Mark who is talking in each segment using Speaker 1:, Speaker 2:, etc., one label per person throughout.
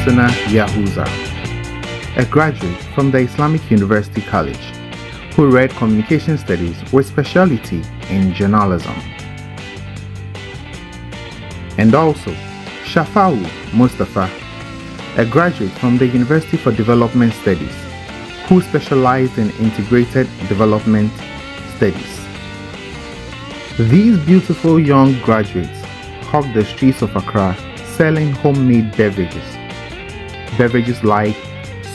Speaker 1: Husina a graduate from the Islamic University College, who read communication studies with specialty in journalism. And also Shaphawu Mustafa, a graduate from the University for Development Studies, who specialized in integrated development studies. These beautiful young graduates hawk the streets of Accra selling homemade beverages. Beverages like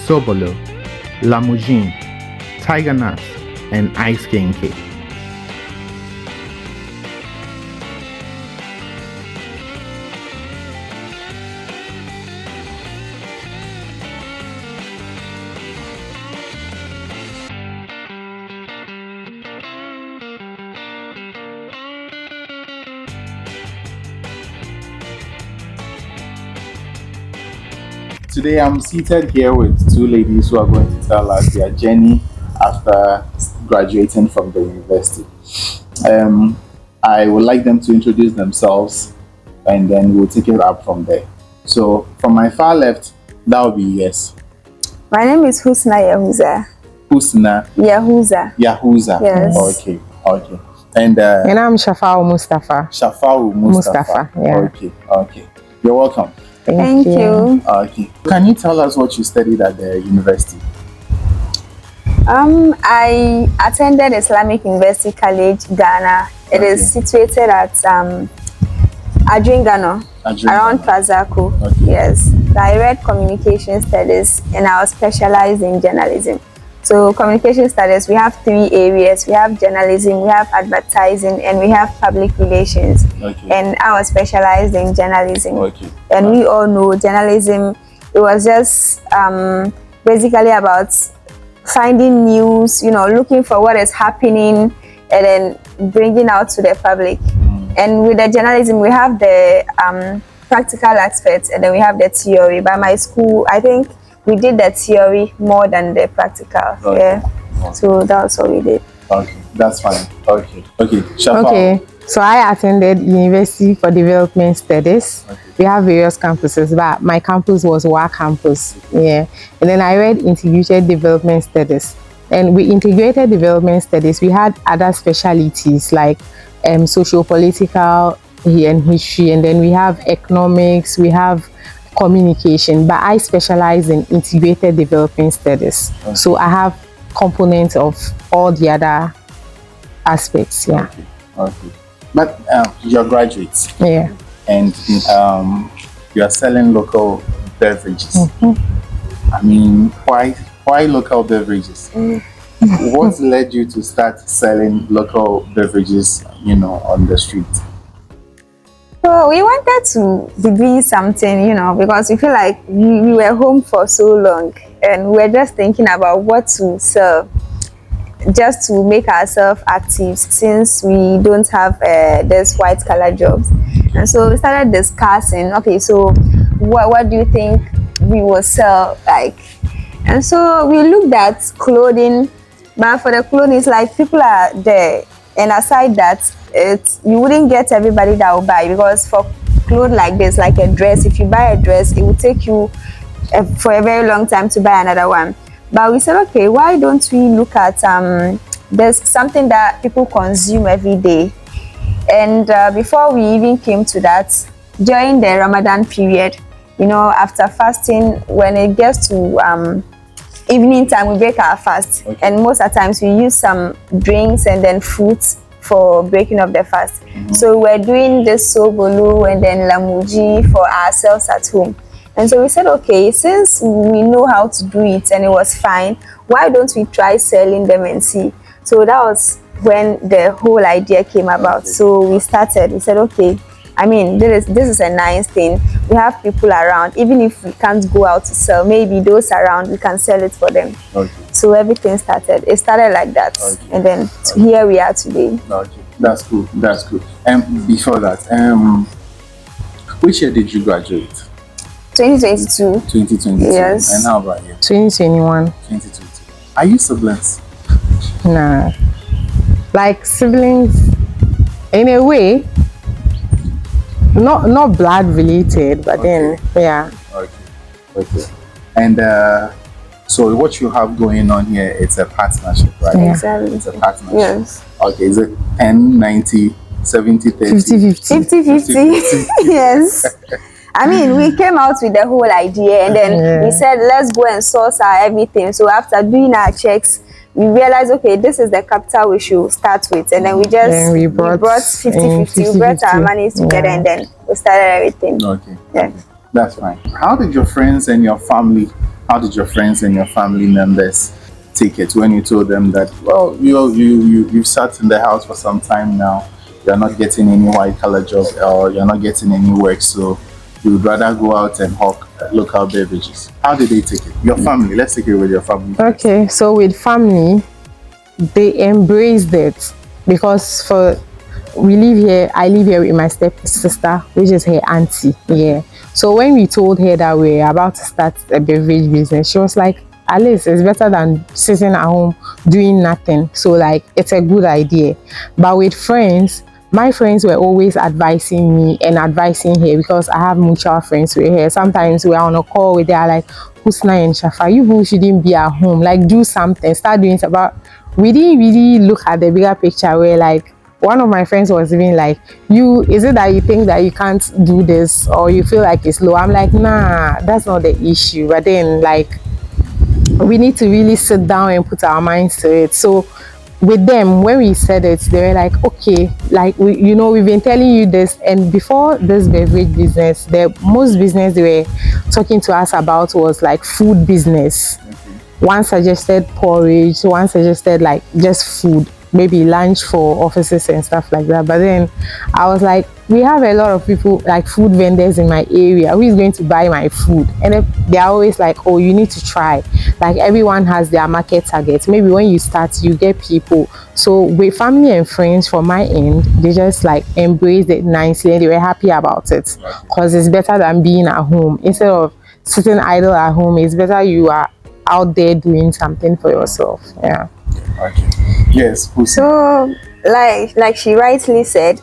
Speaker 1: Sobolo, Lamugin, Tigernut, and ice kenkey. Today I'm seated here with two ladies who are going to tell us their journey after graduating from the university. I would like them to introduce themselves and then we'll take it up from there. So from my far left, that will be yes.
Speaker 2: My name is Husina Yahuza.
Speaker 1: Husina?
Speaker 2: Yahuza.
Speaker 1: Yahuza.
Speaker 2: Yes.
Speaker 1: Okay. And
Speaker 3: I'm Shaphawu Mustafa.
Speaker 1: Shaphawu Mustafa.
Speaker 3: Yeah.
Speaker 1: Okay. You're welcome.
Speaker 2: Thank you.
Speaker 1: Okay. Can you tell us what you studied at the university?
Speaker 2: I attended Islamic University College, Ghana. It is situated at Ghana, around Pazako.
Speaker 1: Okay.
Speaker 2: Yes. I read communication studies and I was specialized in journalism. So communication studies, we have three areas. We have journalism, we have advertising, and we have public relations.
Speaker 1: Okay.
Speaker 2: And I was specialized in journalism.
Speaker 1: Okay.
Speaker 2: And we all know journalism, it was just basically about finding news, looking for what is happening and then bringing out to the public. And with the journalism, we have the practical aspects and then we have the theory. By my school, I think we did the theory more than the practical.
Speaker 1: Okay.
Speaker 2: Yeah. So that's what we did.
Speaker 1: Okay, that's fine. Okay.
Speaker 3: Okay. So I attended University for Development Studies.
Speaker 1: Okay.
Speaker 3: We have various campuses, but my campus was WA campus. Yeah. And then I read Integrated Development Studies. And with Integrated Development Studies, we had other specialties like socio-political and history, and then we have economics, we have communication, but I specialize in integrated development studies.
Speaker 1: Okay.
Speaker 3: So I have components of all the other aspects. Yeah.
Speaker 1: Okay. But you're graduates.
Speaker 3: Yeah.
Speaker 1: And you are selling local beverages.
Speaker 3: Mm-hmm.
Speaker 1: I mean, why local beverages? What led you to start selling local beverages, on the street?
Speaker 2: So we wanted to be doing something, because we feel like we were home for so long and we were just thinking about what to sell, just to make ourselves active since we don't have this white collar jobs. And so we started discussing, okay, so what do you think we will sell like? And so we looked at clothing, but for the clothing, it's like people are there. And aside that, you wouldn't get everybody that will buy, because for clothes like this, like a dress, if you buy a dress, it will take you for a very long time to buy another one. But we said, okay, why don't we look at there's something that people consume every day. And before we even came to that, during the Ramadan period, after fasting, when it gets to evening time, we break our fast.
Speaker 1: Okay.
Speaker 2: And most of the times we use some drinks and then fruits for breaking of the fast.
Speaker 1: Mm-hmm.
Speaker 2: So we're doing this Sobolo and then Lamugin for ourselves at home. And so we said, okay, since we know how to do it and it was fine, why don't we try selling them and see? So that was when the whole idea came about. So we started, we said, okay, I mean, this is a nice thing. We have people around. Even if we can't go out to sell, maybe those around, we can sell it for them.
Speaker 1: Okay.
Speaker 2: So everything started. It started like that. Okay. And then here we are today.
Speaker 1: Okay. That's cool. And before that, which year did you graduate?
Speaker 2: 2022.
Speaker 1: 2022.
Speaker 2: Yes.
Speaker 1: And how about you?
Speaker 3: 2021.
Speaker 1: 2022. Are you siblings?
Speaker 3: Nah. Like siblings, in a way, not blood related, but
Speaker 1: Okay.
Speaker 3: then yeah.
Speaker 1: Okay. Okay. And so what you have going on here, it's a partnership, right?
Speaker 3: Yeah.
Speaker 2: Exactly.
Speaker 1: It's a partnership.
Speaker 2: Yes.
Speaker 1: Okay, is it 10, 90, 70, 30?
Speaker 3: 50-50.
Speaker 2: 50-50. Yes. I mean, we came out with the whole idea and then we
Speaker 3: Yeah.
Speaker 2: said, let's go and source our everything. So after doing our checks, we realized, okay, this is the capital we should start with. And then we just
Speaker 3: Then we brought in
Speaker 2: 50-50. We brought our
Speaker 3: 50-50.
Speaker 2: money together
Speaker 3: Yeah.
Speaker 2: and then we started everything.
Speaker 1: Okay.
Speaker 2: Yeah.
Speaker 1: Okay. That's fine. How did your friends and your family members take it when you told them that, well, you've sat in the house for some time now, you're not getting any white collar job or you're not getting any work, so you would rather go out and hawk local beverages? How did they take it? Your family, let's take it with your family.
Speaker 3: Okay, so with family, they embraced it because I live here with my stepsister, which is her auntie. Yeah. So when we told her that we're about to start a beverage business, she was like, at least it's better than sitting at home doing nothing. So like it's a good idea. But with friends, my friends were always advising me and advising her because I have mutual friends with her. Sometimes we're on a call with her like, Husina and Shaphawu, you who shouldn't be at home, like do something, start doing something. But we didn't really look at the bigger picture where like one of my friends was even like, is it that you think that you can't do this or you feel like it's low? I'm like, nah, that's not the issue. But then like we need to really sit down and put our minds to it. So with them, when we said it, they were like, okay, like we've been telling you this. And before this beverage business, the most business they were talking to us about was like food business. One suggested porridge, one suggested like just food, maybe lunch for offices and stuff like that. But then I was like, we have a lot of people like food vendors in my area. Who is going to buy my food? And they're always like, oh, you need to try. Like everyone has their market targets. Maybe when you start, you get people. So with family and friends from my end, they just like embraced it nicely and they were happy about it because it's better than being at home. Instead of sitting idle at home, it's better you are out there doing something for yourself. Yeah.
Speaker 1: Okay. Yes.
Speaker 2: So like she rightly said,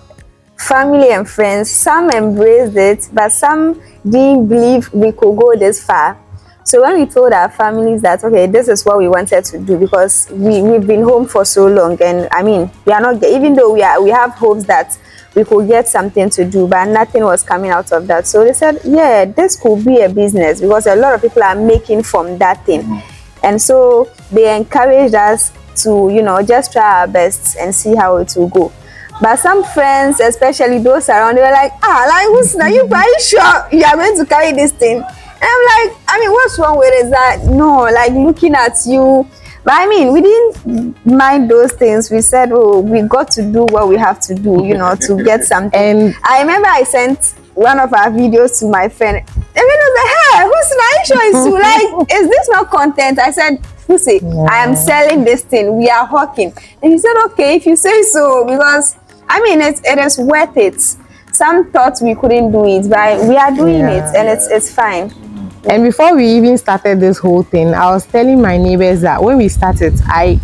Speaker 2: family and friends, some embraced it, but some didn't believe we could go this far. So when we told our families that, okay, this is what we wanted to do, because we've been home for so long, and I mean, we are not, even though we have hopes that we could get something to do, but nothing was coming out of that. So they said, yeah, this could be a business because a lot of people are making from that thing. And so they encouraged us to, just try our best and see how it will go. But some friends, especially those around, they were like, Husina, are you sure you are going to carry this thing? And I'm like, I mean, what's wrong with it? Is that, no, like looking at you. But I mean, we didn't mind those things. We said, oh, we got to do what we have to do, to get something. And I remember I sent one of our videos to my friend. And then I was like, hey, Husina, are you sure it's true? Like, is this not content? I said, Husi, I am selling this thing. We are hawking. And he said, okay, if you say so, because I mean, it is worth it. Some thought we couldn't do it, but we are doing it, and it's fine.
Speaker 3: And before we even started this whole thing, I was telling my neighbors that when we started, I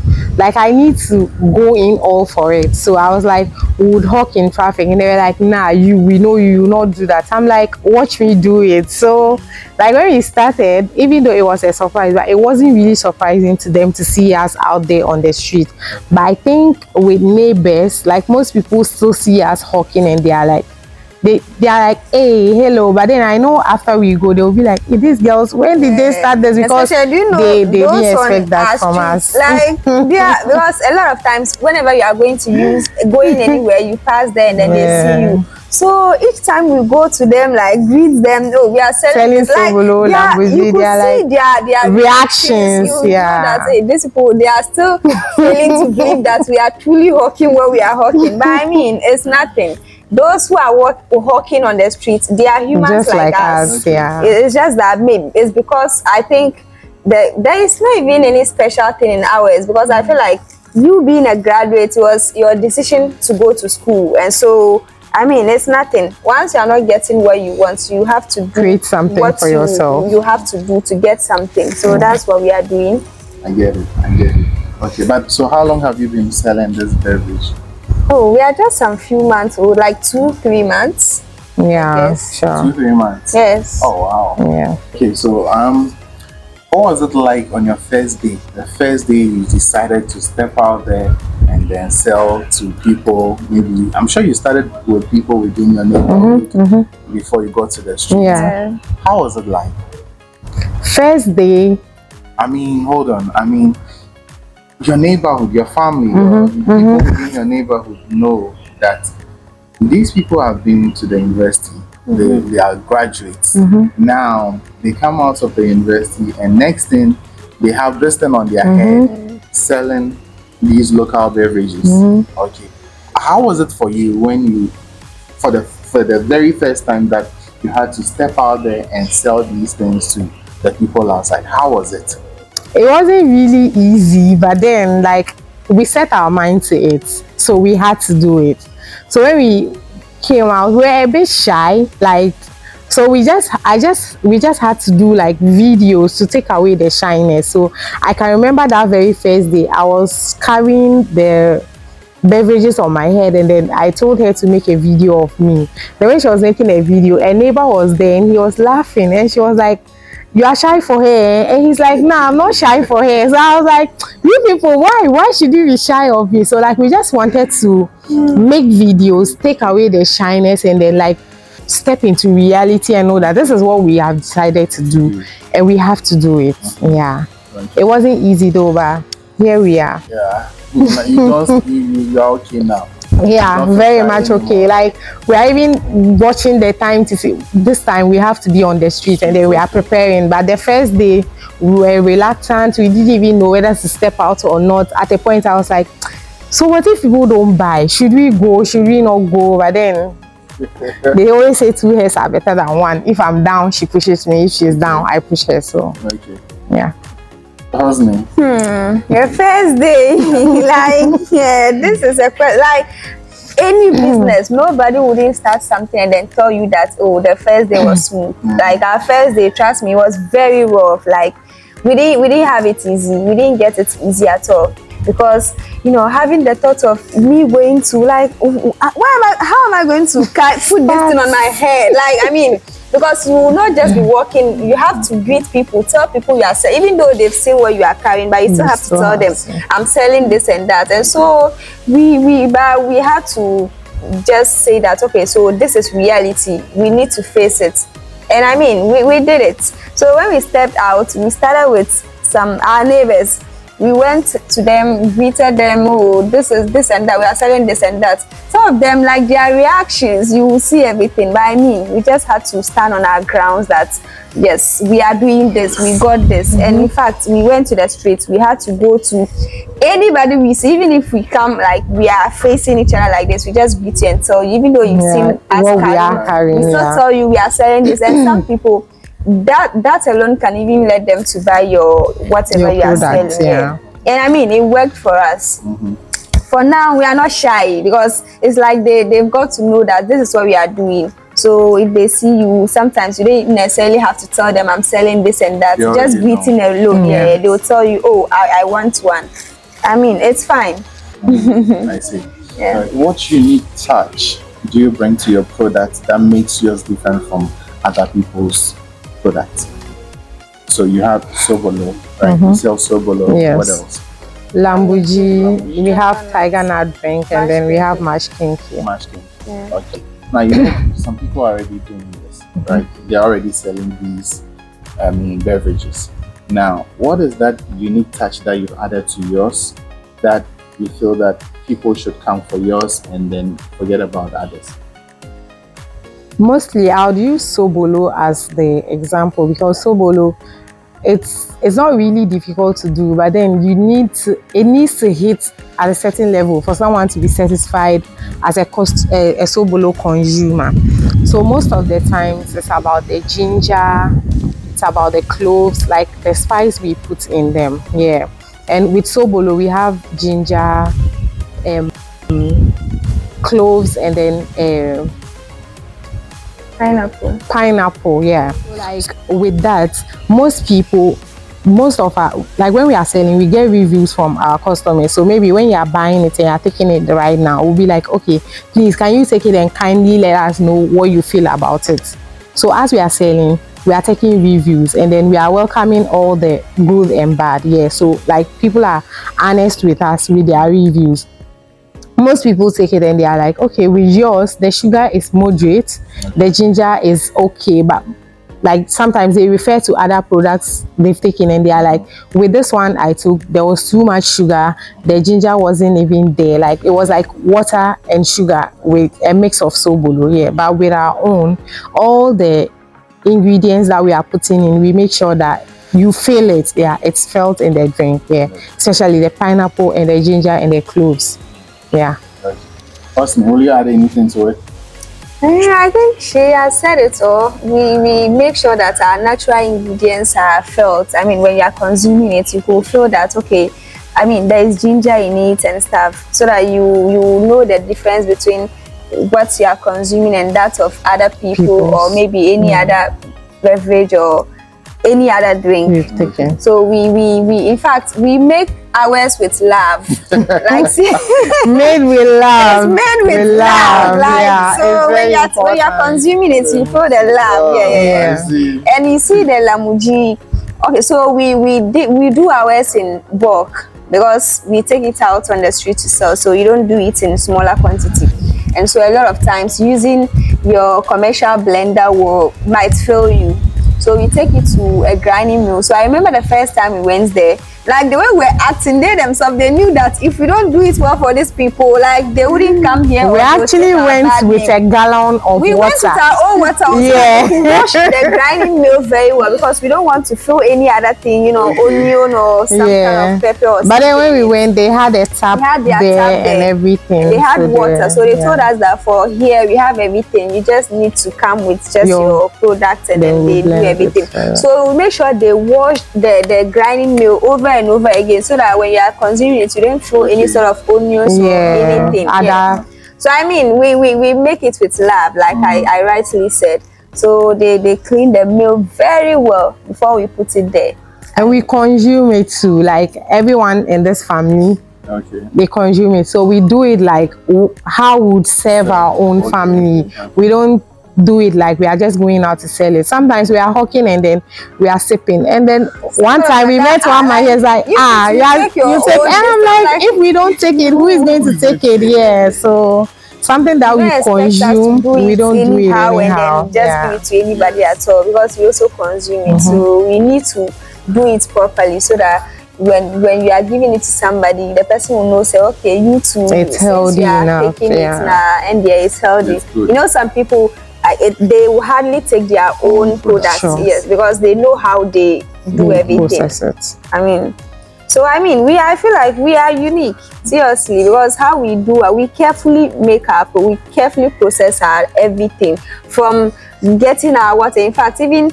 Speaker 3: need to go in all for it. So I was like, we would hawk in traffic, and they were like, nah, we know you will not do that. I'm like, watch me do it. So like when we started, even though it was a surprise, but it wasn't really surprising to them to see us out there on the street. But I think with neighbors, like most people still see us hawking and they are like, they are like, hey, hello. But then I know after we go, they'll be like, hey, these girls, when did they start this? Because they didn't expect that from us.
Speaker 2: Like, because a lot of times, whenever you are going anywhere, you pass there and then they see you. So each time we go to them, like greet them, no, we are selling
Speaker 3: Sobolo,
Speaker 2: Lamugin, you could see their
Speaker 3: reactions.
Speaker 2: You know that, hey, these people, they are still failing to believe that we are truly hawking what we are hawking. But I mean, it's nothing. Those who are hawking on the streets, they are humans
Speaker 3: just like
Speaker 2: us.
Speaker 3: Yeah.
Speaker 2: It's just that maybe it's because I think that there is not even any special thing in ours, because I feel like you being a graduate was your decision to go to school, and so I mean, it's nothing. Once you're not getting what you want, you have to
Speaker 3: create something for yourself.
Speaker 2: You have to do to get something. So that's what we are doing.
Speaker 1: I get it. Okay, but so how long have you been selling this beverage?
Speaker 2: Oh, we are just some few months old, like 2-3 months. I
Speaker 3: Yeah,
Speaker 2: guess.
Speaker 3: sure.
Speaker 1: 2 3 months.
Speaker 2: Yes.
Speaker 1: Oh wow.
Speaker 3: Yeah.
Speaker 1: Okay, so what was it like on your first day? The first day you decided to step out there and then sell to people. Maybe I'm sure you started with people within your neighborhood before you got to the street.
Speaker 3: Yeah.
Speaker 2: Yeah.
Speaker 1: How was it like?
Speaker 3: First day,
Speaker 1: I mean, hold on. I mean, your neighborhood, your family, or people within your neighborhood know that these people have been to the university. They are graduates. Now they come out of the university, and next thing they have this thing on their head, selling these local beverages. Okay, how was it for you when you, for the very first time that you had to step out there and sell these things to the people outside? How was it?
Speaker 3: it wasn't really easy, but then like we set our mind to it, so we had to do it. So when we came out, we were a bit shy, like, so we just had to do like videos to take away the shyness. So I can remember that very first day I was carrying the beverages on my head, and then I told her to make a video of me. The way she was making a video, a neighbor was there and he was laughing, and she was like, "You are shy for her?" And he's like, "Nah, I'm not shy for her." So I was like, "You people, why should you be shy of me?" So like we just wanted to make videos, take away the shyness, and then like step into reality and know that this is what we have decided to do and we have to do it. Yeah. It wasn't easy though, but here we are.
Speaker 1: Yeah, you are okay now.
Speaker 3: Yeah,
Speaker 1: Not so
Speaker 3: very
Speaker 1: shy
Speaker 3: much
Speaker 1: anymore.
Speaker 3: okay. Like we are even watching the time to see this time we have to be on the street, and then we are preparing. But the first day we were reluctant. We didn't even know whether to step out or not. At a point I was like, so what if people don't buy? Should we go? Should we not go? But then they always say two heads are better than one. If I'm down, she pushes me. If she's down, I push her. So
Speaker 1: Okay.
Speaker 3: yeah.
Speaker 1: Husni.
Speaker 2: Your first day, like, yeah, this is like any business. Nobody wouldn't start something and then tell you that, oh, the first day was smooth. Like our first day, trust me, was very rough. Like we didn't have it easy. We didn't get it easy at all. Because having the thought of me going to like, how am I going to put this thing on my head? Like, I mean, because you will not just be walking, you have to greet people, tell people you are selling, even though they've seen what you are carrying, but you still have to tell them, I'm selling this and that. And so we had to just say that, okay, so this is reality. We need to face it. And I mean, we did it. So when we stepped out, we started with our neighbors. We went to them, greeted them, oh, this is this and that, we are selling this and that. Some of them, like their reactions, you will see everything. But I mean, we just had to stand on our grounds that, yes, we are doing this, we got this. And in fact, we went to the streets. We had to go to anybody we see, even if we come, like we are facing each other like this, we just greet you and tell you, even though you've seen us
Speaker 3: what we are carrying,
Speaker 2: we still tell you we are selling this. And some people, that alone can even let them to buy your whatever you are selling.
Speaker 3: Yeah.
Speaker 2: And I mean, it worked for us. For now, we are not shy because it's like they've got to know that this is what we are doing. So if they see you, sometimes you don't necessarily have to tell them I'm selling this and that.
Speaker 1: They
Speaker 2: Just
Speaker 1: already
Speaker 2: greeting
Speaker 1: know.
Speaker 2: alone, yeah, they will tell you, oh, I want one. I mean, it's fine.
Speaker 1: I see.
Speaker 2: Yeah.
Speaker 1: What unique touch do you bring to your product that makes yours different from other people's products? So you have Sobolo, right? You sell Sobolo.
Speaker 3: Yes.
Speaker 1: What else?
Speaker 3: Lamugin, we have Tigernut drink, and then we have mash kenkey.
Speaker 1: Mash cake. Okay. Now some people are already doing this, right? They're already selling these beverages. Now, what is that unique touch that you've added to yours that you feel that people should come for yours and then forget about others?
Speaker 3: Mostly, I would use Sobolo as the example because Sobolo, it's not really difficult to do, but then it needs to hit at a certain level for someone to be satisfied as a Sobolo consumer. So most of the times it's about the ginger, it's about the cloves, like the spice we put in them. Yeah, and with Sobolo we have ginger, cloves, and then
Speaker 2: Pineapple.
Speaker 3: pineapple. Yeah, so like with that, most people most of our, like when we are selling, we get reviews from our customers. So maybe when you are buying it and you are taking it right now, we'll be like, okay, please can you take it and kindly let us know what you feel about it. So as we are selling, we are taking reviews, and then we are welcoming all the good and bad. Yeah, so like people are honest with us with their reviews. Most people take it and they are like, okay, with yours the sugar is moderate, the ginger is okay, but like sometimes they refer to other products they've taken and they are like, with this one I took, there was too much sugar, the ginger wasn't even there, like it was like water and sugar with a mix of Sobolo. Yeah, but with our own, all the ingredients that we are putting in, we make sure that you feel it. Yeah, it's felt in the drink. Yeah, especially the pineapple and the ginger and the cloves. Yeah.
Speaker 1: Austin, will you add anything to it?
Speaker 2: I think she has said it all. We make sure that our natural ingredients are felt. I mean, when you are consuming it, you will feel that, okay, I mean, there is ginger in it and stuff, so that you know the difference between what you are consuming and that of other people, or maybe any other beverage or any other drink.
Speaker 3: We've taken.
Speaker 2: So we in fact we make ours with love. Like see,
Speaker 3: Made with love.
Speaker 2: it's made with love. Like
Speaker 3: Yeah,
Speaker 2: so when you're
Speaker 3: important.
Speaker 2: consuming it, you feel the love. Yeah.
Speaker 1: I see.
Speaker 2: And you see the Lamugin. Okay, so we do ours in bulk because we take it out on the street to sell. So you don't do it in smaller quantity. And so a lot of times using your commercial blender might fail you. So we take it to a grinding mill. So I remember the first time we went there, like the way we're acting, they themselves, they knew that if we don't do it well for these people, like they wouldn't come here.
Speaker 3: We actually went with a gallon of
Speaker 2: we
Speaker 3: water.
Speaker 2: went with our own water.
Speaker 3: Yeah.
Speaker 2: We wash the grinding mill very well because we don't want to fill any other thing, onion or some kind of pepper or something.
Speaker 3: But then when we went, they had a tap,
Speaker 2: had their
Speaker 3: there,
Speaker 2: tap there
Speaker 3: and everything.
Speaker 2: They had water, so they
Speaker 3: yeah.
Speaker 2: told us that for here we have everything. You just need to come with just your products, and then they do everything. So we make sure they wash the grinding mill over and over again, so that when you are consuming it, you don't throw any sort of onions or anything. So I mean, we make it with love, like I rightly said. So they clean the mill very well before we put it there.
Speaker 3: And we consume it too, like everyone in this family.
Speaker 1: Okay.
Speaker 3: They consume it, so we do it like how we would serve our own family. We don't do it like we are just going out to sell it. Sometimes we are hawking and then we are sipping. And then one time we met one man, he's like, you take. And I'm like, if we don't take it, who is going to take it? Yeah, so something that we consume, we don't do it anyhow.
Speaker 2: And then just give it to anybody at all, because we also consume it. So we need to do it properly, so that when you are giving it to somebody, the person will know, say, okay, you too,
Speaker 3: it's healthy enough.
Speaker 2: Taking it now, and it's healthy. Some people, they will hardly take their own products, yes, because they know how they do everything.
Speaker 3: Process it.
Speaker 2: I feel like we are unique, seriously, because how we do it, we carefully make up, we carefully process our everything, from getting our water. In fact, even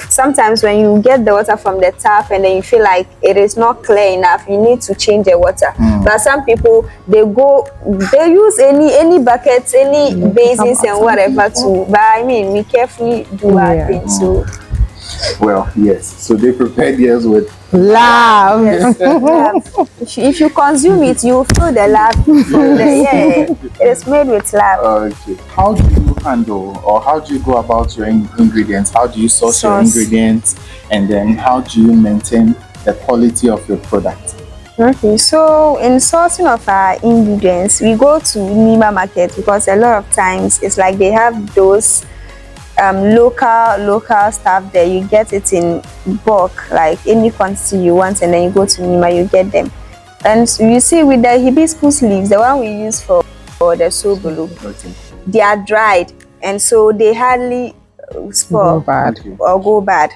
Speaker 2: sometimes when you get the water from the tap and then you feel like it is not clear enough, you need to change the water. But some people, they use any buckets, any basins and whatever to. But I mean, we carefully do our thing too.
Speaker 1: Well, yes. So they prepared theirs with
Speaker 3: love.
Speaker 2: Yes. If you consume it, you feel the love from there. It is made with love.
Speaker 1: Okay. How do you handle, or how do you go about your ingredients? How do you source your ingredients, and then how do you maintain the quality of your product?
Speaker 2: Okay, so in sourcing of our ingredients, we go to Nima market, because a lot of times it's like they have those local stuff there. You get it in bulk, like any quantity you want, and then you go to Nima, you get them. And so you see with the hibiscus leaves, the one we use for the Sobolo, they are dried, and so they hardly spoil or go bad.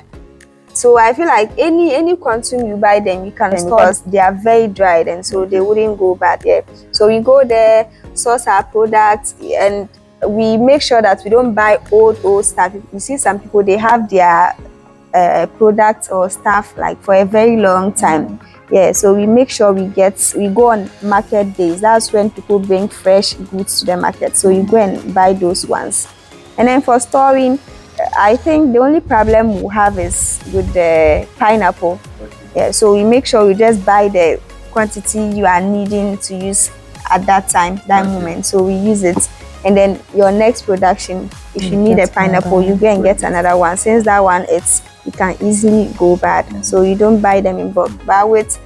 Speaker 2: So I feel like any quantum you buy them, you can store, because they are very dried, and so they wouldn't go bad. So we go there, source our products, and we make sure that we don't buy old stuff. You see some people, they have their products or stuff like for a very long time. So we make sure we go on market days. That's when people bring fresh goods to the market, so you go and buy those ones. And then for storing, I think the only problem we have is with the pineapple. Yeah, so we make sure we just buy the quantity you are needing to use at that time, that moment. So we use it, and then your next production, if you need a pineapple, you go and get another one. Since that one, it can easily go bad, so you don't buy them in bulk. But with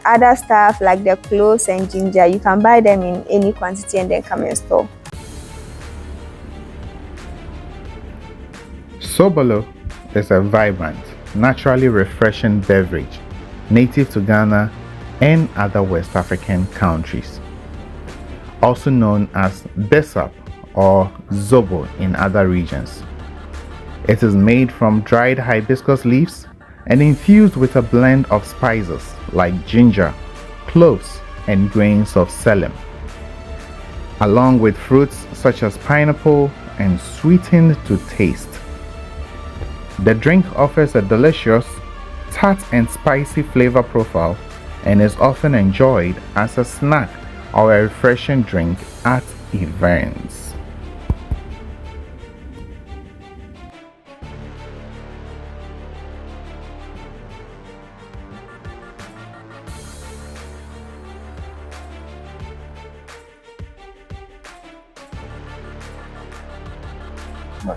Speaker 2: other stuff like the cloves and ginger, you can buy them in any quantity and then come and store.
Speaker 1: Sobolo is a vibrant, naturally refreshing beverage native to Ghana and other West African countries, also known as besap or zobo in other regions. It is made from dried hibiscus leaves and infused with a blend of spices like ginger, cloves, and grains of selim, along with fruits such as pineapple and sweetened to taste. The drink offers a delicious, tart and spicy flavor profile and is often enjoyed as a snack or a refreshing drink at events.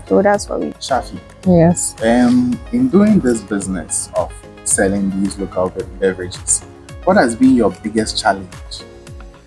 Speaker 2: So that's what we.
Speaker 1: Shafi,
Speaker 3: Yes.
Speaker 1: in doing this business of selling these local beverages, what has been your biggest challenge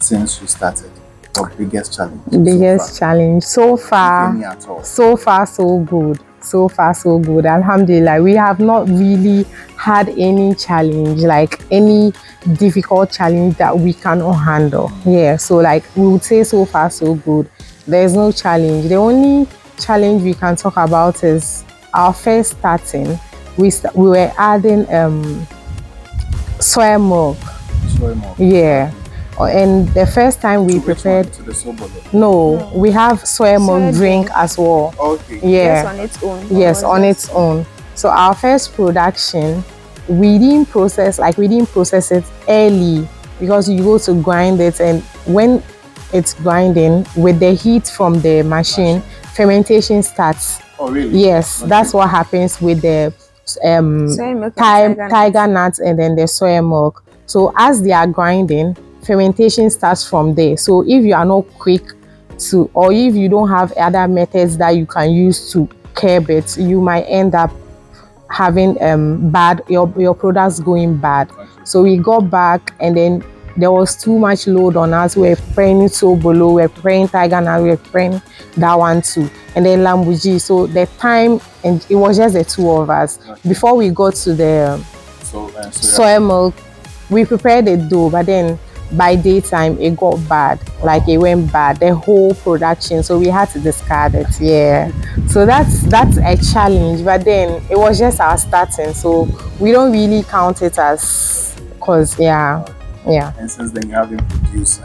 Speaker 1: since you started? Your biggest challenge?
Speaker 3: Biggest challenge so far.
Speaker 1: If any at all.
Speaker 3: So far, so good. So far, so good. Alhamdulillah. We have not really had any challenge, like any difficult challenge that we cannot handle. Yeah. So, like, we would say so far, so good. There's no challenge. The only challenge we can talk about is our first starting. We were adding soy milk.
Speaker 1: Soy milk.
Speaker 3: Yeah. And the first time we prepared,
Speaker 1: to the Sobolo?
Speaker 3: no, we have soy milk drink as well.
Speaker 1: Okay.
Speaker 3: Yeah.
Speaker 2: Yes, on its own.
Speaker 3: Yes, on its own. So our first production, we didn't process it early because you go to grind it, and when it's grinding with the heat from the machine, fermentation starts.
Speaker 1: Oh, really?
Speaker 3: Yes,
Speaker 1: Okay.
Speaker 3: that's what happens with the
Speaker 2: Soy milk and
Speaker 3: tiger nuts and then the soy milk. So as they are grinding, fermentation starts from there. So if you are not quick to, or if you don't have other methods that you can use to curb it, you might end up having your products going bad. So we got back, and then there was too much load on us. We were preparing Sobolo, we were preparing Tigernut, we were preparing that one too, and then Lamugin. So the time, and it was just the two of us. Before we got to the soy milk, we prepared the dough, but then by daytime it got bad, like it went bad, the whole production, so we had to discard it. Yeah, so that's a challenge, but then it was just our starting, so we don't really count it as, cause yeah.
Speaker 1: And since then you haven't produced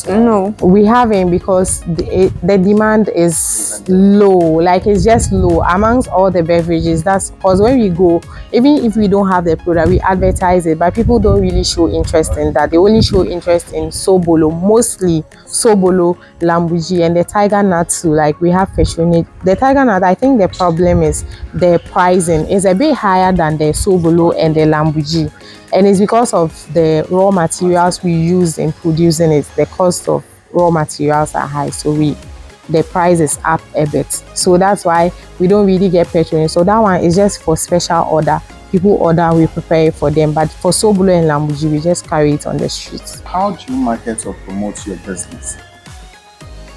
Speaker 2: No.
Speaker 3: We haven't, because the demand is low, like it's just low amongst all the beverages. That's because when we go, even if we don't have the product, we advertise it, but people don't really show interest in that. They only show interest in Sobolo, mostly Sobolo, Lamugin, and the Tigernut too. Like we have passionate. The Tigernut, I think the problem is the pricing is a bit higher than the Sobolo and the Lamugin. And it's because of the raw materials we use in producing it. The cost of raw materials are high, so the price is up a bit. So that's why we don't really get patronage. So that one is just for special order. People order, we prepare it for them. But for Sobolo and Lamugin, we just carry it on the streets.
Speaker 1: How do you market or promote your business?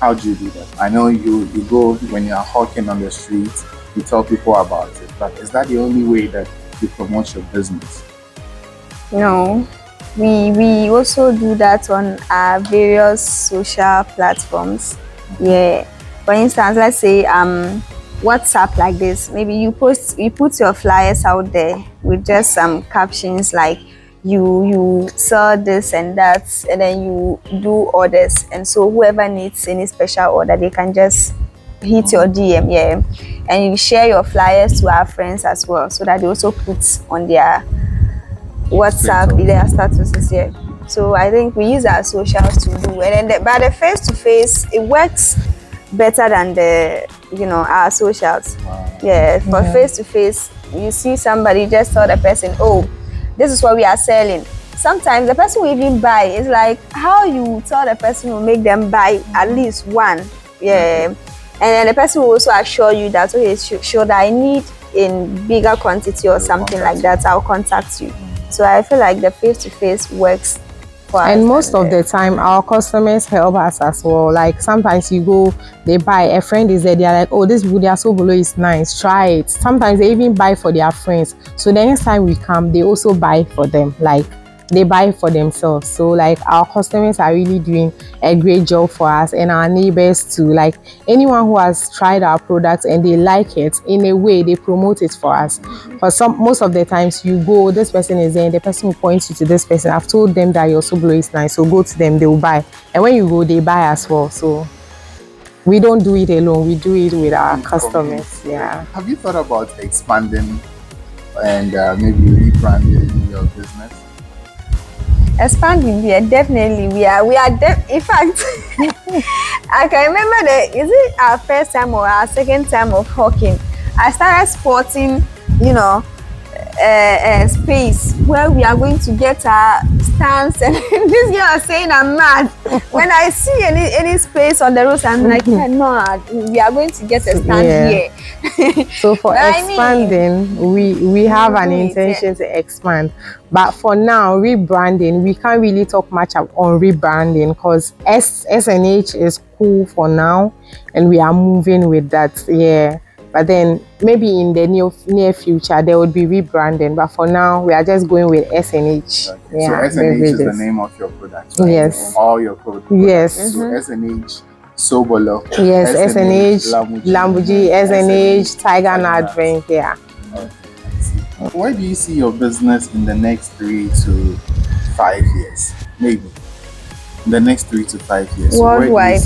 Speaker 1: How do you do that? I know you go when you are hawking on the street, you tell people about it. But is that the only way that you promote your business?
Speaker 2: No, we also do that on our various social platforms. Yeah, for instance, let's say WhatsApp like this. Maybe you put your flyers out there with just some captions like you sell this and that, and then you do orders. And so whoever needs any special order, they can just hit your DM. Yeah, and you share your flyers to our friends as well, so that they also put on their WhatsApp, their statuses here. So I think we use our socials to do, and then but the face to face, it works better than our socials.
Speaker 1: Wow.
Speaker 2: Yeah, for face to face, you see somebody, just tell the person, oh, this is what we are selling. Sometimes the person will even buy. It's like how you tell the person will make them buy at least one. Yeah. And then the person will also assure you that, okay, sure that I need in bigger quantity or something like that, I'll contact you. So I feel like the face-to-face works for us.
Speaker 3: And most of the time, our customers help us as well. Like sometimes you go, they buy, a friend is there, they're like, oh, this Budia Sobolo is nice, try it. Sometimes they even buy for their friends. So the next time we come, they also buy for them. Like they buy for themselves. So like our customers are really doing a great job for us, and our neighbors too. Like anyone who has tried our products and they like it, in a way they promote it for us. For most of the times you go, this person is there and the person will point you to this person. I've told them that your Sobolo is nice, so go to them, they will buy. And when you go, they buy as well. So we don't do it alone, we do it with our customers. Yeah.
Speaker 1: Have you thought about expanding and maybe rebranding your business?
Speaker 2: Expanding, yeah, definitely. In fact, I can remember is it our first time or our second time of hawking? I started sporting, space where we are going to get our stands, and this girl is saying I'm mad. When I see any space on the road, I'm like, no, we are going to get a stand here.
Speaker 3: So for expanding, we have an intention to expand. But for now, rebranding, we can't really talk much on rebranding because S&H is cool for now and we are moving with that. Yeah. But then maybe in the near future there would be rebranding. But for now, we are just going with S&H.
Speaker 1: Okay. Yeah, so S&H is the name of your product, right?
Speaker 3: Yes.
Speaker 1: All your products.
Speaker 3: Yes.
Speaker 1: So S&H, Sobolo.
Speaker 3: Yes, S&H, Lamugin, S&H, Tigernut drink. Yeah.
Speaker 1: Okay. Where do you see your business in the next 3 to 5 years? Maybe in the next 3 to 5 years.
Speaker 2: Worldwide.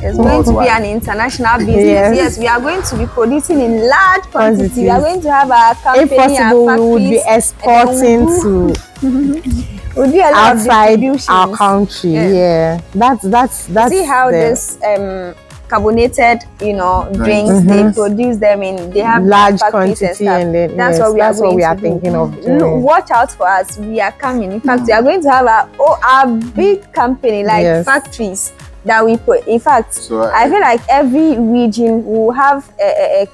Speaker 2: It's going to be an international business. Yes, we are going to be producing in large quantities. We are going to have our company,
Speaker 3: if possible,
Speaker 2: our
Speaker 3: we would be exporting to
Speaker 2: we'll do a lot
Speaker 3: outside
Speaker 2: of
Speaker 3: our country. Yeah. That's
Speaker 2: see how this carbonated, drinks, they produce them in, they have
Speaker 3: large quantity, and then
Speaker 2: that's what we are
Speaker 3: thinking of doing.
Speaker 2: Watch out for us, we are coming. In fact, we are going to have our big company, like factories that we put. In fact, so, I feel like every region will have a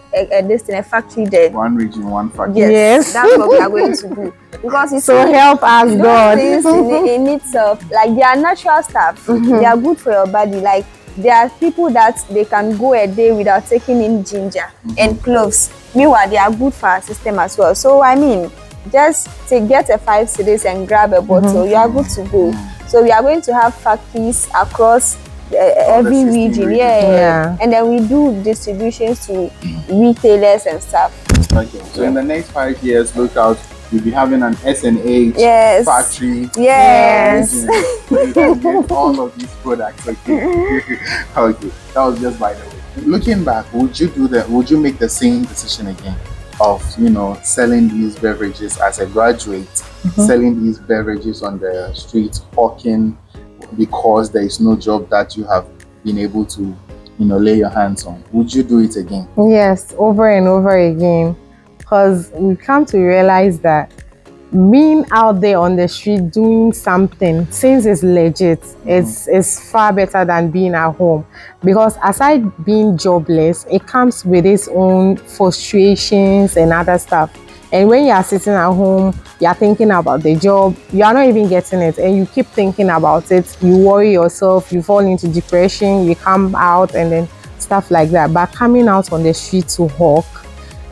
Speaker 2: factory there.
Speaker 1: One region, one factory.
Speaker 2: Yes, that's what we are going to do. Because it's
Speaker 3: so help us, God.
Speaker 2: In itself, like they are natural stuff. They are good for your body. Like there are people that they can go a day without taking in ginger and cloves. Meanwhile, they are good for our system as well. So I mean, just get a 5 cedis and grab a bottle. You are good to go. So we are going to have factories across every region, and then we do distributions to retailers and stuff.
Speaker 1: Okay, so in the next 5 years, look out, we'll be having an S&H factory.
Speaker 2: Yes.
Speaker 1: So you can get all of these products. Okay. Okay, that was just by the way. Looking back, would you make the same decision again of selling these beverages as a graduate, selling these beverages on the street, hawking, because there is no job that you have been able to lay your hands on? Would you do it again?
Speaker 3: Yes, over and over again, because we come to realize that being out there on the street doing something, since it's legit, it's far better than being at home. Because aside being jobless, it comes with its own frustrations and other stuff. And when you are sitting at home, you are thinking about the job, you are not even getting it, and you keep thinking about it, you worry yourself, you fall into depression, you come out and then stuff like that. But coming out on the street to hawk,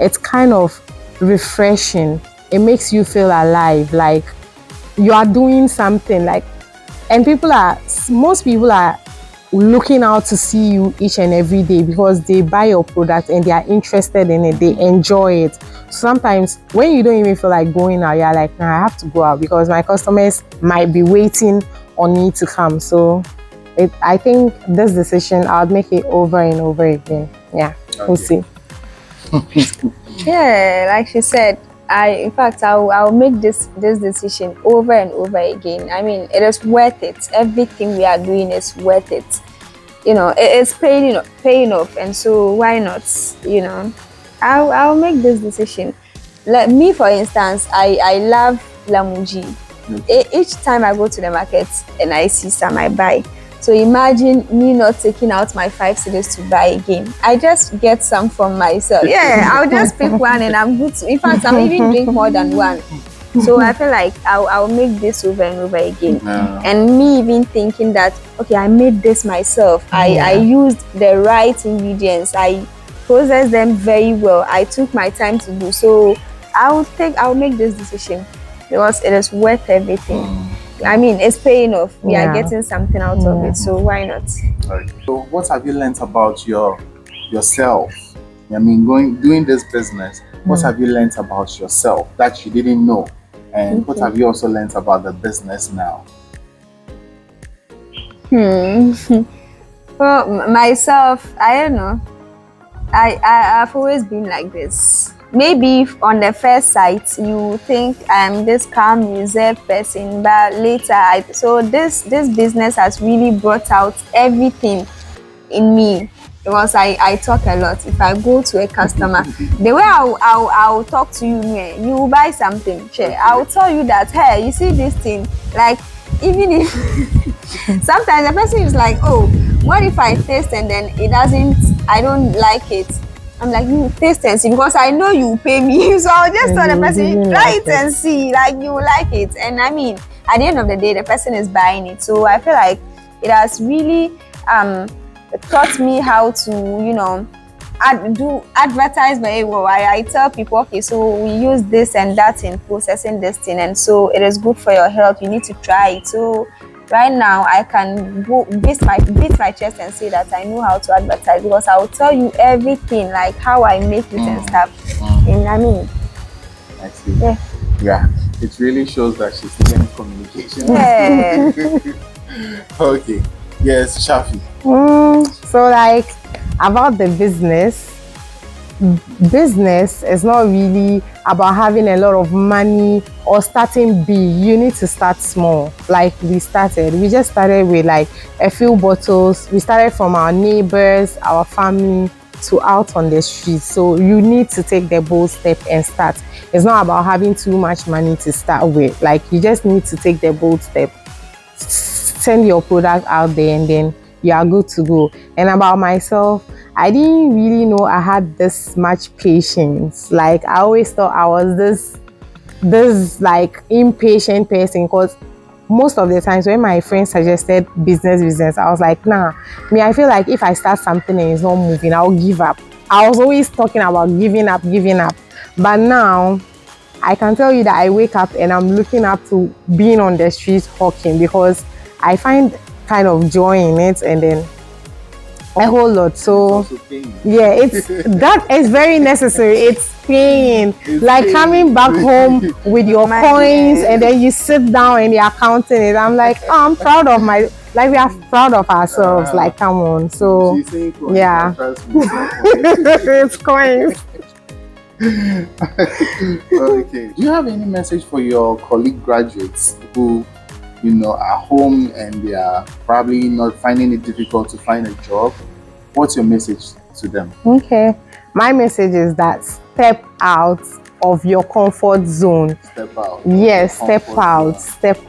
Speaker 3: it's kind of refreshing. It makes you feel alive, like you are doing something, and most people are looking out to see you each and every day because they buy your product and they are interested in it, they enjoy it. Sometimes when you don't even feel like going out, you're like, nah, I have to go out because my customers might be waiting on me to come. So I think this decision, I'll make it over and over again. Yeah, okay. We'll see.
Speaker 2: Yeah, like she said, I'll make this decision over and over again. I mean, it is worth it. Everything we are doing is worth it. It's paying off, and so why not? I'll make this decision. Like me, for instance, I love Lamugin.
Speaker 1: Okay.
Speaker 2: Each time I go to the market and I see some, I buy. So imagine me not taking out my 5 cedis to buy again. I just get some from myself. Yeah, I'll just pick one and I'm good. In fact, I'll even drink more than one. So I feel like I'll make this over and over again.
Speaker 1: Yeah.
Speaker 2: And me even thinking that, okay, I made this myself. I used the right ingredients. I processed them very well. I took my time to do. So I'll make this decision because it is worth everything. I mean, it's paying off. We are getting something out of it. So why not?
Speaker 1: Okay. So what have you learned about yourself? I mean, doing this business, what have you learned about yourself that you didn't know? And what have you also learned about the business now?
Speaker 2: Well, myself, I don't know. I've always been like this. Maybe on the first sight you think I'm this calm, reserved person, but later, so this business has really brought out everything in me because I talk a lot. If I go to a customer, the way I'll talk to you, you will buy something. I'll tell you that, hey, you see this thing, like even if sometimes the person is like, oh, what if I taste and then I don't like it. I'm like, you taste and see because I know you pay me. So I'll just tell the person, try it and see, like you like it. And I mean, at the end of the day, the person is buying it. So I feel like it has really taught me how to, do advertise very well. I tell people, okay, so we use this and that in processing this thing, and so it is good for your health. You need to try it. So right now, I can beat my chest and say that I know how to advertise because I will tell you everything, like how I make it and stuff. And I mean,
Speaker 1: I see. Yeah, it really shows that she's in communication.
Speaker 2: Yeah.
Speaker 1: Okay. Yes, Shafi.
Speaker 3: So like about the business is not really about having a lot of money or starting big. You need to start small. Like we just started with like a few bottles. We started from our neighbors, our family, to out on the streets. So you need to take the bold step and start. It's not about having too much money to start with. Like you just need to take the bold step, send your product out there, and then you are good to go. And about myself, I didn't really know I had this much patience. Like I always thought I was this like impatient person because most of the times when my friends suggested business, I was like, nah. I feel like if I start something and it's not moving, I'll give up. I was always talking about giving up. But now I can tell you that I wake up and I'm looking up to being on the streets hawking because I find kind of joy in it, and then a whole lot. So yeah, that is very necessary. It's paying. Like coming back home with your coins and then you sit down and you're counting it. I'm like, oh, I'm proud of we are proud of ourselves. Like, come on. So yeah. It's coins.
Speaker 1: Okay. Do you have any message for your colleague graduates who are home and they are probably not finding it difficult to find a job? What's your message to them?
Speaker 3: Okay. My message is that step out of your comfort zone.
Speaker 1: Step out.
Speaker 3: Yes, step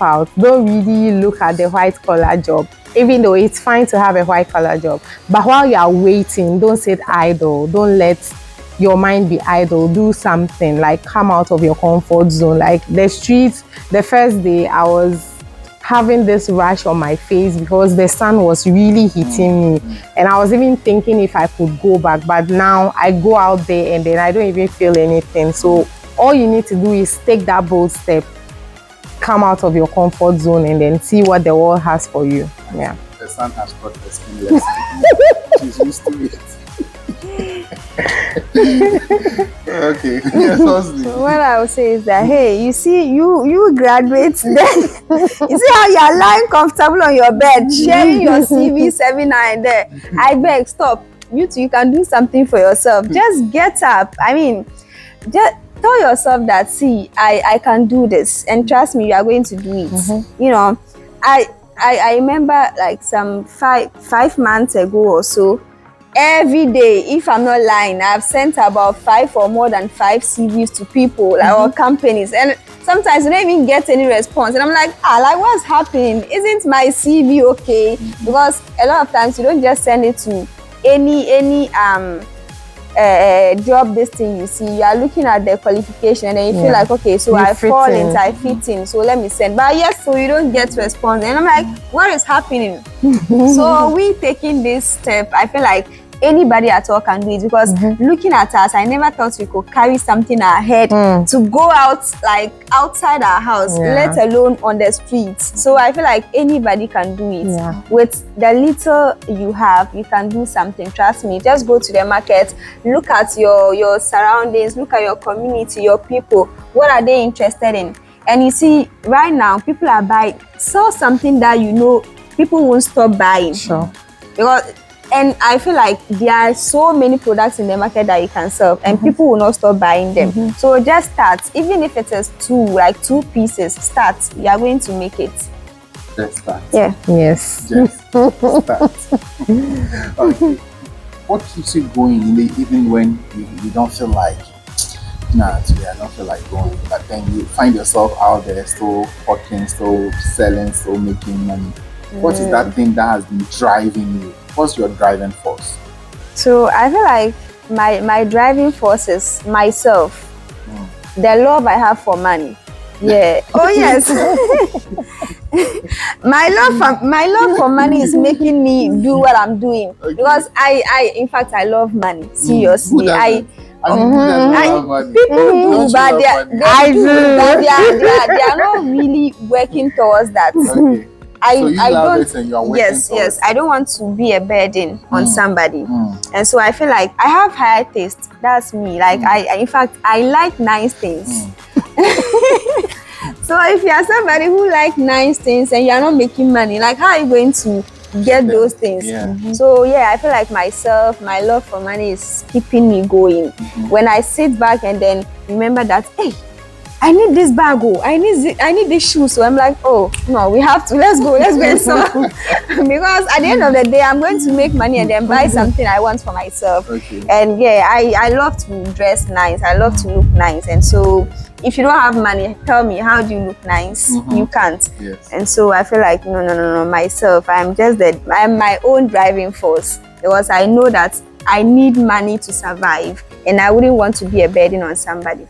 Speaker 3: out. Don't really look at the white collar job, even though it's fine to have a white collar job. But while you are waiting, don't sit idle. Don't let your mind be idle. Do something, like come out of your comfort zone. Like the streets, the first day I was having this rash on my face because the sun was really hitting me, and I was even thinking if I could go back, but now I go out there and then I don't even feel anything. So all you need to do is take that bold step, come out of your comfort zone, and then see what the world has for you. Yeah.
Speaker 1: The sun has got the skin lesson. She's used to it. Okay. Yes,
Speaker 2: so what I would say is that, hey, you see, you graduates then you see how you are lying comfortable on your bed, sharing your CV seminar and there. I beg, stop. You too, you can do something for yourself. Just get up. I mean, just tell yourself that, see, I can do this, and trust me, you are going to do it. I remember like some five months ago or so, every day, if I'm not lying, I've sent about 5 or more than 5 CVs to people or companies, and sometimes you don't even get any response. And I'm like, like what's happening? Isn't my CV okay? Because a lot of times you don't just send it to any job, this thing you see, you are looking at the qualification and then you feel like, okay, so I fall into, I fit in, so let me send. But yes, so you don't get response. And I'm like, what is happening? So we taking this step, I feel like anybody at all can do it, because looking at us, I never thought we could carry something ahead to go out, like outside our house, let alone on the streets. So I feel like anybody can do it. With the little you have, you can do something. Trust me. Just go to the market, look at your surroundings, look at your community, your people. What are they interested in? And you see, right now, people are buying. Sell something that you know people won't stop buying.
Speaker 3: Sure.
Speaker 2: Because, and I feel like there are so many products in the market that you can sell, and people will not stop buying them. So just start. Even if it is two pieces, start. You are going to make it.
Speaker 1: Just start.
Speaker 2: Yeah.
Speaker 3: Yes.
Speaker 1: Just start. Okay. What keeps you going even when you don't feel like, today I don't feel like going, but then you find yourself out there still hawking, still selling, still making money? What is that thing that has been driving you? What's your driving force?
Speaker 2: So I feel like my driving force is myself. The love I have for money. Yeah. Oh yes. my love for money is making me do what I'm doing. Okay. Because I in fact I love money. Seriously.
Speaker 1: People do,
Speaker 2: but they are not really working towards that.
Speaker 1: Okay. So you
Speaker 2: I
Speaker 1: love
Speaker 2: don't,
Speaker 1: it and you are working
Speaker 2: yes, I don't want to be a burden on somebody. And so I feel like I have higher taste. That's me. Like I in fact I like nice things. So if you are somebody who like nice things and you are not making money, like how are you going to get those things? So yeah, I feel like myself, my love for money is keeping me going. When I sit back and then remember that, hey, I need this bag, I need this shoe. So I'm like, oh no, we have to, let's go and sell. Because at the end of the day, I'm going to make money and then buy something I want for myself.
Speaker 1: Okay.
Speaker 2: And yeah, I love to dress nice, I love to look nice. And so if you don't have money, tell me, how do you look nice? You can't.
Speaker 1: Yes.
Speaker 2: And so I feel like no, myself, I'm my own driving force, because I know that I need money to survive and I wouldn't want to be a burden on somebody.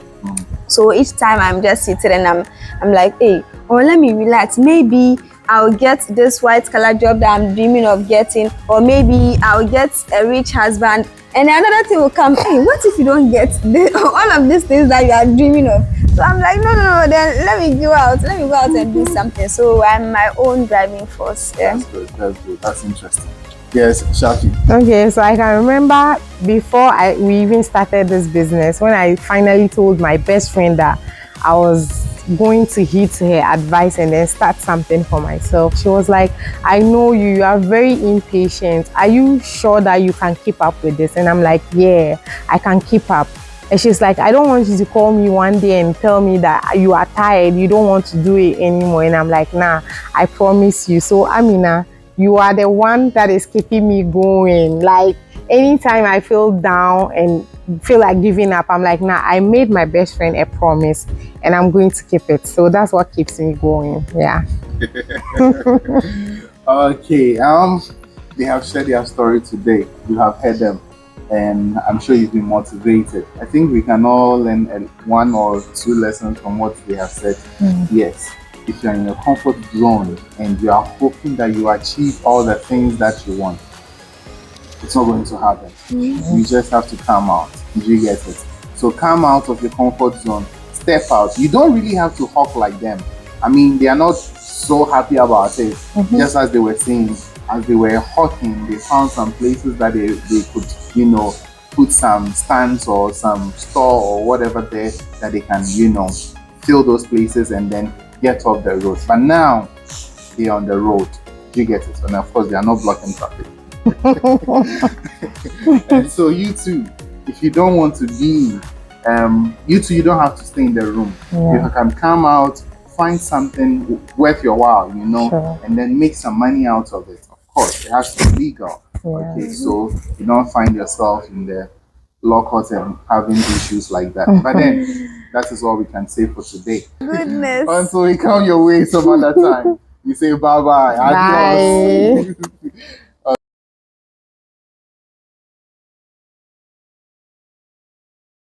Speaker 2: So each time I'm just sitting and I'm like, hey, let me relax. Maybe I'll get this white collar job that I'm dreaming of getting, or maybe I'll get a rich husband. And another thing will come, hey, what if you don't get all of these things that you are dreaming of? So I'm like, no, then let me go out and do something. So I'm my own driving force. Yeah.
Speaker 1: That's good. That's interesting. Yes, Shafi.
Speaker 3: Okay, so I can remember before we even started this business, when I finally told my best friend that I was going to heed to her advice and then start something for myself. She was like, I know you are very impatient. Are you sure that you can keep up with this? And I'm like, yeah, I can keep up. And she's like, I don't want you to call me one day and tell me that you are tired, you don't want to do it anymore. And I'm like, nah, I promise you. So Amina, you are the one that is keeping me going. Like anytime I feel down and feel like giving up, I'm like, nah, I made my best friend a promise and I'm going to keep it. So that's what keeps me going. Yeah.
Speaker 1: Okay. They have shared their story today. You have heard them, and I'm sure you've been motivated. I think we can all learn one or two lessons from what they have said. Yes. If you're in a comfort zone and you are hoping that you achieve all the things that you want, it's not going to happen. You just have to come out. You get it? So come out of your comfort zone. Step out. You don't really have to hawk like them. I mean, they are not so happy about it. Just as they were saying, as they were hawking, they found some places that they could, put some stands or some store or whatever there that they can, fill those places and then get off the road. But now they're on the road. You get it? And of course, they are not blocking traffic. And so you too, if you don't want to be, you don't have to stay in the room. You can come out, find something worth your while, and then make some money out of it. Of course, it has to be legal. Okay, so you don't find yourself in the lockouts and having issues like that. But then that is all we can say for today.
Speaker 2: Goodness.
Speaker 1: Until we come your way some other time, we say bye bye.
Speaker 3: Bye.
Speaker 1: Adios.